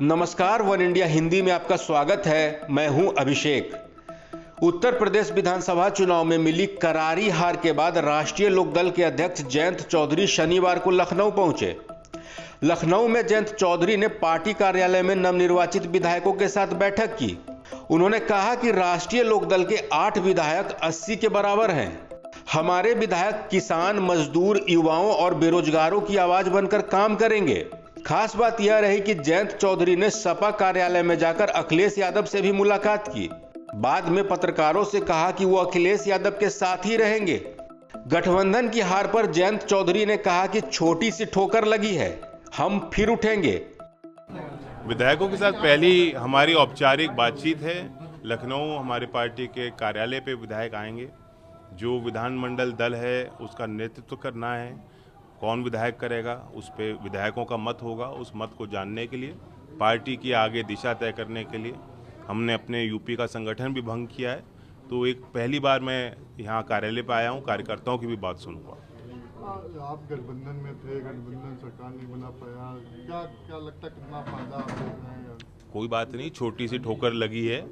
नमस्कार, one India Hindi में आपका स्वागत है। मैं हूं अभिषेक। उत्तर प्रदेश विधानसभा चुनाव में मिली करारी हार के बाद राष्ट्रीय लोकदल के अध्यक्ष जयंत चौधरी शनिवार को लखनऊ पहुंचे। लखनऊ में जयंत चौधरी ने पार्टी कार्यालय में नवनिर्वाचित विधायकों के साथ बैठक की। उन्होंने कहा कि राष्ट्रीय लोकदल के 8 विधायक 80 के बराबर हैं। हमारे विधायक किसान, मजदूर, युवाओं और बेरोजगारों की आवाज बनकर काम करेंगे। खास बात यह रही कि जयंत चौधरी ने सपा कार्यालय में जाकर अखिलेश यादव से भी मुलाकात की। बाद में पत्रकारों से कहा कि वो अखिलेश यादव के साथ ही रहेंगे। गठबंधन की हार पर जयंत चौधरी ने कहा कि छोटी सी ठोकर लगी है, हम फिर उठेंगे। विधायकों के साथ पहली हमारी औपचारिक बातचीत है। लखनऊ हमारी पार्टी के कार्यालय पे विधायक आएंगे। जो विधानमंडल दल है उसका नेतृत्व करना है, कौन विधायक करेगा उस पे विधायकों का मत होगा। उस मत को जानने के लिए, पार्टी की आगे दिशा तय करने के लिए हमने अपने यूपी का संगठन भी भंग किया है। तो एक पहली बार मैं यहाँ कार्यालय पे आया हूँ, कार्यकर्ताओं की भी बात सुनूंगा। आप गठबंधन में थे, गठबंधन सरकार नहीं बना पाया, क्या लगता है कितना फायदा आप देख रहे हैं? कोई बात नहीं, छोटी सी ठोकर लगी है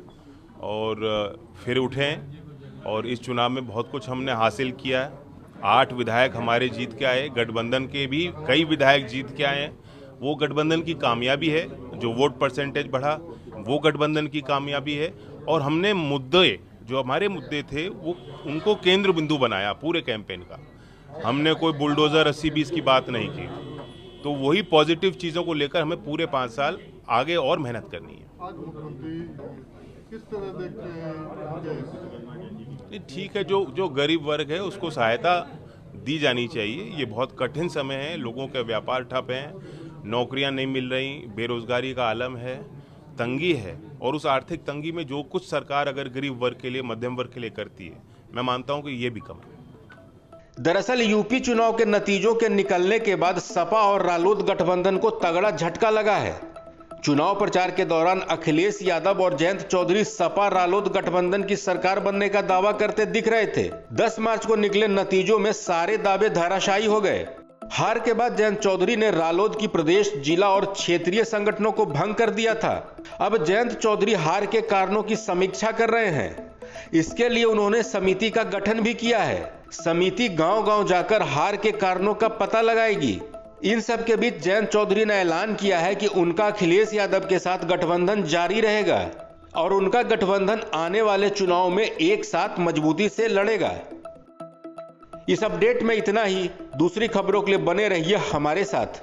और फिर उठें। और इस चुनाव में बहुत कुछ हमने हासिल किया है। 8 विधायक हमारे जीत के आए, गठबंधन के भी कई विधायक जीत के आए हैं। वो गठबंधन की कामयाबी है। जो वोट परसेंटेज बढ़ा वो गठबंधन की कामयाबी है। और हमने मुद्दे, जो हमारे मुद्दे थे, वो उनको केंद्र बिंदु बनाया पूरे कैंपेन का। हमने कोई बुलडोजर 80-20 की बात नहीं की। तो वही पॉजिटिव चीज़ों को लेकर हमें पूरे 5 साल आगे और मेहनत करनी है। आज मुख्यमंत्री किस तरह देखते हैं? ठीक है, जो गरीब वर्ग है उसको सहायता दी जानी चाहिए। ये बहुत कठिन समय है, लोगों के व्यापार ठप हैं, नौकरियां नहीं मिल रही, बेरोजगारी का आलम है, तंगी है। और उस आर्थिक तंगी में जो कुछ सरकार अगर गरीब वर्ग के लिए, मध्यम वर्ग के लिए करती है, मैं मानता हूं कि ये भी कम है। दरअसल यूपी चुनाव के नतीजों के निकलने के बाद सपा और रालोद गठबंधन को तगड़ा झटका लगा है। चुनाव प्रचार के दौरान अखिलेश यादव और जयंत चौधरी सपा रालोद गठबंधन की सरकार बनने का दावा करते दिख रहे थे। 10 मार्च को निकले नतीजों में सारे दावे धराशायी हो गए। हार के बाद जयंत चौधरी ने रालोद की प्रदेश, जिला और क्षेत्रीय संगठनों को भंग कर दिया था। अब जयंत चौधरी हार के कारणों की समीक्षा कर रहे हैं। इसके लिए उन्होंने समिति का गठन भी किया है। समिति गांव-गांव जाकर हार के कारणों का पता लगाएगी। इन सब के बीच जयंत चौधरी ने ऐलान किया है कि उनका अखिलेश यादव के साथ गठबंधन जारी रहेगा और उनका गठबंधन आने वाले चुनाव में एक साथ मजबूती से लड़ेगा। इस अपडेट में इतना ही। दूसरी खबरों के लिए बने रहिए हमारे साथ।